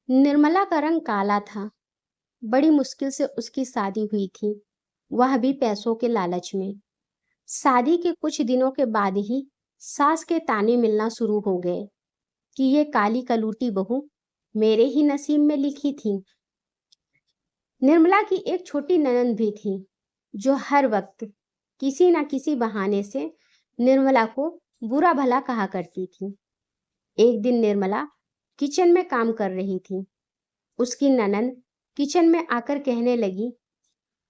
निर्मला का रंग काला था। बड़ी मुश्किल से उसकी शादी हुई थी, वह भी पैसों के लालच में। शादी के कुछ दिनों के बाद ही सास के ताने मिलना शुरू हो गए कि ये काली कलूटी बहू मेरे ही नसीब में लिखी थी। निर्मला की एक छोटी ननद भी थी, जो हर वक्त किसी न किसी बहाने से निर्मला को बुरा भला कहा करती थी। एक दिन निर्मला किचन में काम कर रही थी। उसकी ननद किचन में आकर कहने लगी,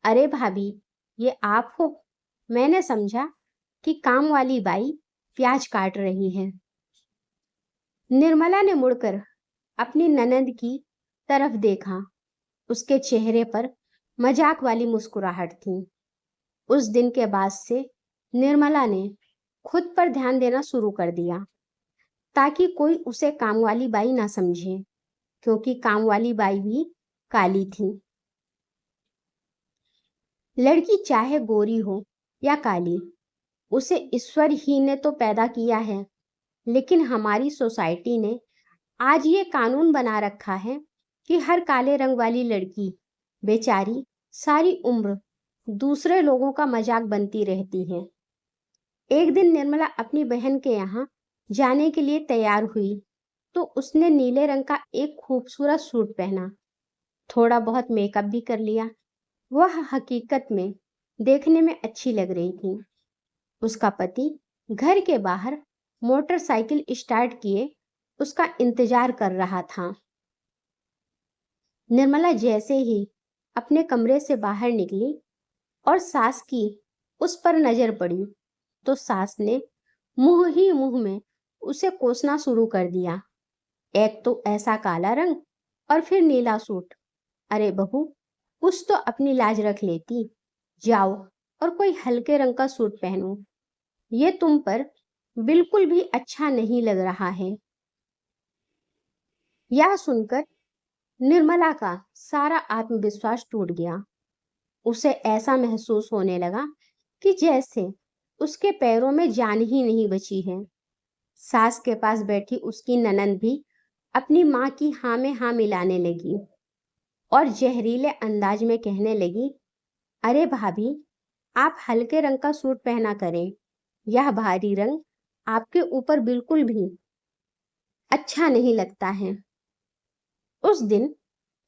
अरे भाभी, ये आप हो? मैंने समझा कि काम वाली बाई प्याज काट रही है। निर्मला ने मुड़कर अपनी ननद की तरफ देखा। उसके चेहरे पर मजाक वाली मुस्कुराहट थी। उस दिन के बाद से निर्मला ने खुद पर ध्यान देना शुरू कर दिया, ताकि कोई उसे काम वाली बाई ना समझे, क्योंकि काम वाली बाई भी काली थी। लड़की चाहे गोरी हो या काली, उसे ईश्वर ही ने तो पैदा किया है। लेकिन हमारी सोसाइटी ने आज ये कानून बना रखा है कि हर काले रंग वाली लड़की बेचारी सारी उम्र दूसरे लोगों का मजाक बनती रहती है। एक दिन निर्मला अपनी बहन के यहाँ जाने के लिए तैयार हुई, तो उसने नीले रंग का एक खूबसूरत सूट पहना। थोड़ा बहुत मेकअप भी कर लिया। वह हकीकत में देखने में अच्छी लग रही थी। उसका पति घर के बाहर मोटरसाइकिल स्टार्ट किए उसका इंतजार कर रहा था। निर्मला जैसे ही अपने कमरे से बाहर निकली और सास की उस पर नजर पड़ी, तो सास ने मुंह ही मुंह में उसे कोसना शुरू कर दिया। एक तो ऐसा काला रंग और फिर नीला सूट। अरे बहू, कुछ तो अपनी लाज रख लेती। जाओ और कोई हल्के रंग का सूट पहनो। ये तुम पर बिल्कुल भी अच्छा नहीं लग रहा है। यह सुनकर निर्मला का सारा आत्मविश्वास टूट गया। उसे ऐसा महसूस होने लगा कि जैसे उसके पैरों में जान ही नहीं बची है। सास के पास बैठी उसकी ननद भी अपनी माँ की हाँ में हाँ मिलाने लगी और जहरीले अंदाज में कहने लगी, अरे भाभी, आप हल्के रंग का सूट पहना करें। यह भारी रंग आपके ऊपर बिल्कुल भी अच्छा नहीं लगता है। उस दिन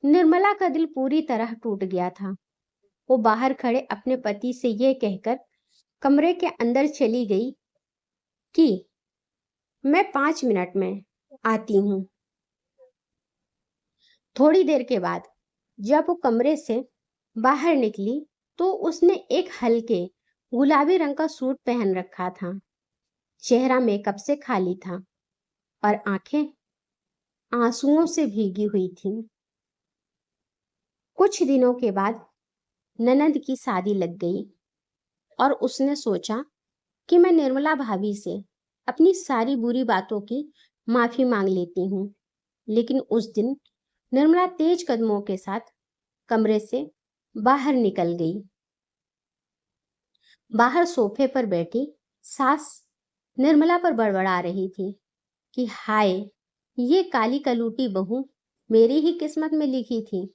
निर्मला का दिल पूरी तरह टूट गया था। वो बाहर खड़े अपने पति से यह कहकर कमरे के अंदर चली गई कि मैं 5 मिनट में आती हूँ। थोड़ी देर के बाद जब वो कमरे से बाहर निकली, तो उसने एक हल्के गुलाबी रंग का सूट पहन रखा था। चेहरा मेकअप से खाली था और आंखें आंसुओं से भीगी हुई थीं। कुछ दिनों के बाद ननद की शादी लग गई और उसने सोचा कि मैं निर्मला भाभी से अपनी सारी बुरी बातों की माफी मांग लेती हूँ। लेकिन उस दिन निर्मला तेज कदमों के साथ कमरे से बाहर निकल गई। बाहर सोफे पर बैठी सास निर्मला पर बड़बड़ा रही थी कि हाय, ये काली कलूटी बहू मेरी ही किस्मत में लिखी थी।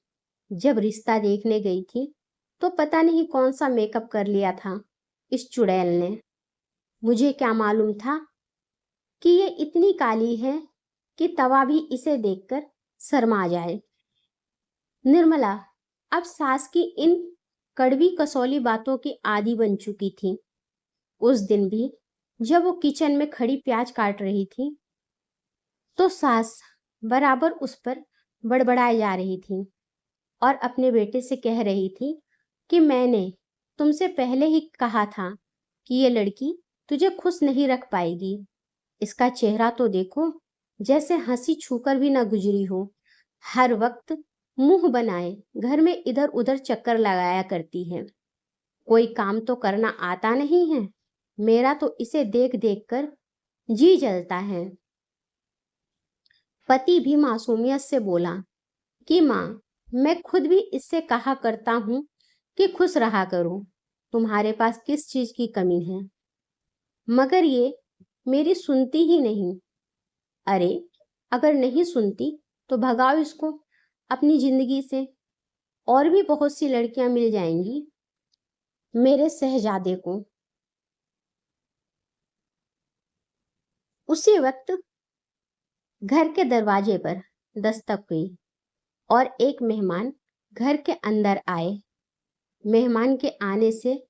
जब रिश्ता देखने गई थी, तो पता नहीं कौन सा मेकअप कर लिया था इस चुड़ैल ने। मुझे क्या मालूम था कि ये इतनी काली है कि तवा भी इसे देखकर शर्मा जाए। निर्मला अब सास की इन कड़वी कसौली बातों की आदी बन चुकी थी। उस दिन भी जब वो किचन में खड़ी प्याज काट रही थी, तो सास बराबर उस पर बड़बड़ाई जा रही थी और अपने बेटे से कह रही थी कि मैंने तुमसे पहले ही कहा था कि ये लड़की तुझे खुश नहीं रख पाएगी। इसका चेहरा तो देखो, जैसे हंसी छूकर भी ना गुजरी हो। हर वक्त मुंह बनाए घर में इधर उधर चक्कर लगाया करती है। कोई काम तो करना आता नहीं है। मेरा तो इसे देख देख कर जी जलता है। पति भी मासूमियत से बोला कि माँ, मैं खुद भी इससे कहा करता हूँ कि खुश रहा करो, तुम्हारे पास किस चीज की कमी है, मगर ये मेरी सुनती ही नहीं। अरे, अगर नहीं सुनती तो भगाओ इसको अपनी जिंदगी से, और भी बहुत सी लड़कियां मिल जाएंगी मेरे शहजादे को। उसी वक्त घर के दरवाजे पर दस्तक हुई और एक मेहमान घर के अंदर आए। मेहमान के आने से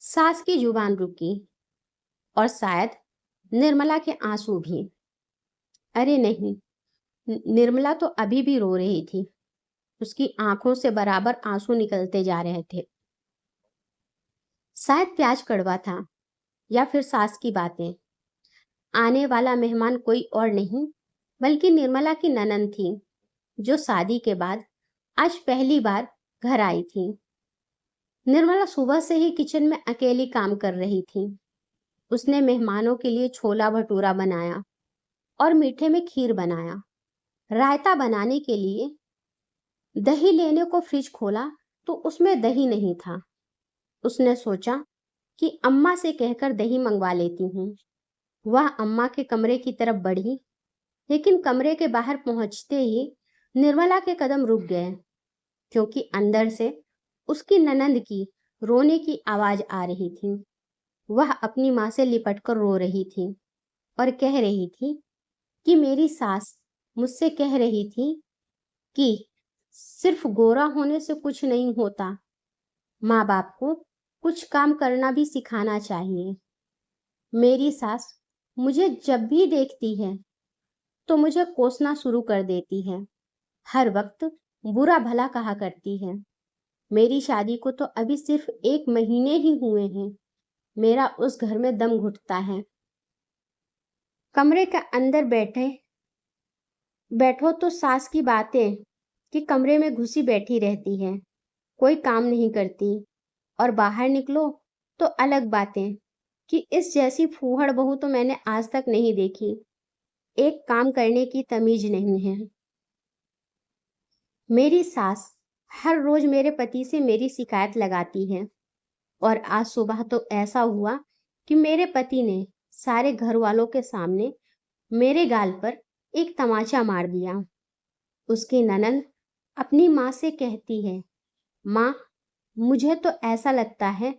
सास की जुबान रुकी और शायद निर्मला के आंसू भी। अरे नहीं, निर्मला तो अभी भी रो रही थी। उसकी आंखों से बराबर आंसू निकलते जा रहे थे। शायद प्याज कड़वा था या फिर सास की बातें। आने वाला मेहमान कोई और नहीं बल्कि निर्मला की ननंद थी, जो शादी के बाद आज पहली बार घर आई थी। निर्मला सुबह से ही किचन में अकेली काम कर रही थी। उसने मेहमानों के लिए छोला भटूरा बनाया और मीठे में खीर बनाया। रायता बनाने के लिए दही लेने को फ्रिज खोला तो उसमें दही नहीं था। उसने सोचा कि अम्मा से कहकर दही मंगवा लेती हूँ। वह अम्मा के कमरे की तरफ बढ़ी, लेकिन कमरे के बाहर पहुंचते ही निर्मला के कदम रुक गए, क्योंकि अंदर से उसकी ननंद की रोने की आवाज आ रही थी। वह अपनी माँ से लिपटकर रो रही थी और कह रही थी कि मेरी सास मुझसे कह रही थी कि सिर्फ गोरा होने से कुछ नहीं होता, माँ बाप को कुछ काम करना भी सिखाना चाहिए। मेरी सास मुझे जब भी देखती है तो मुझे कोसना शुरू कर देती है। हर वक्त बुरा भला कहा करती है। मेरी शादी को तो अभी सिर्फ 1 महीने ही हुए हैं। मेरा उस घर में दम घुटता है। कमरे के अंदर बैठो तो सास की बातें कि कमरे में घुसी बैठी रहती है, कोई काम नहीं करती, और बाहर निकलो तो अलग बातें कि इस जैसी फूहड़ बहू तो मैंने आज तक नहीं देखी। एक काम करने की तमीज नहीं है। मेरी सास हर रोज मेरे पति से मेरी शिकायत लगाती है, और आज सुबह तो ऐसा हुआ कि मेरे पति ने सारे घर वालों के सामने मेरे गाल पर एक तमाचा मार दिया। उसकी ननंद अपनी माँ से कहती है, माँ, मुझे तो ऐसा लगता है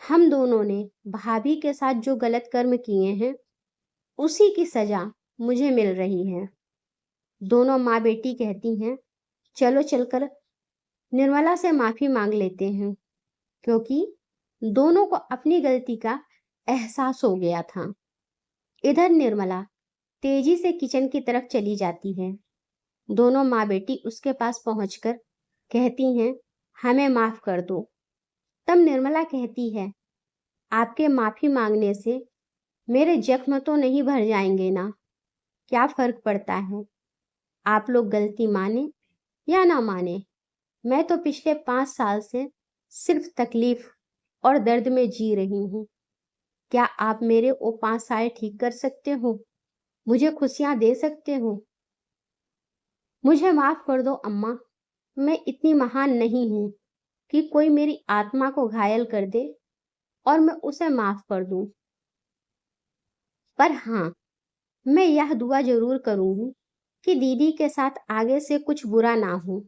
हम दोनों ने भाभी के साथ जो गलत कर्म किए हैं उसी की सजा मुझे मिल रही है। दोनों माँ बेटी कहती हैं, चलो चलकर निर्मला से माफी मांग लेते हैं, क्योंकि दोनों को अपनी गलती का एहसास हो गया था। इधर निर्मला तेजी से किचन की तरफ चली जाती है। दोनों माँ बेटी उसके पास पहुंचकर कहती हैं, हमें माफ कर दो। तब निर्मला कहती है, आपके माफी मांगने से मेरे जख्म तो नहीं भर जाएंगे ना? क्या फर्क पड़ता है? आप लोग गलती माने या ना माने, मैं तो पिछले 5 साल से सिर्फ तकलीफ और दर्द में जी रही हूँ। क्या आप मेरे वो 5 साल ठीक कर सकते हो? मुझे खुशियां दे सकते हो? मुझे माफ कर दो अम्मा। मैं इतनी महान नहीं हूं कि कोई मेरी आत्मा को घायल कर दे और मैं उसे माफ कर दूं। पर हाँ, मैं यह दुआ जरूर करूंगी कि दीदी के साथ आगे से कुछ बुरा ना हो।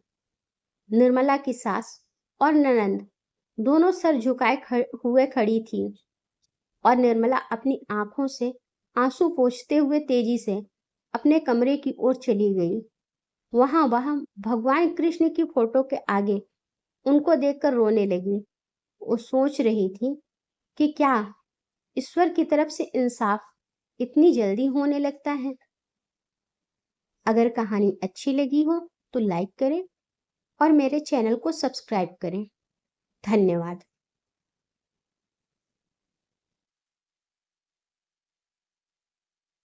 निर्मला की सास और ननंद दोनों सर झुकाए हुए खड़ी थी, और निर्मला अपनी आंखों से आंसू पोंछते हुए तेजी से अपने कमरे की ओर चली गई। वहां वह भगवान कृष्ण की फोटो के आगे उनको देखकर रोने लगी। वो सोच रही थी कि क्या ईश्वर की तरफ से इंसाफ इतनी जल्दी होने लगता है। अगर कहानी अच्छी लगी हो तो लाइक करें और मेरे चैनल को सब्सक्राइब करें। धन्यवाद।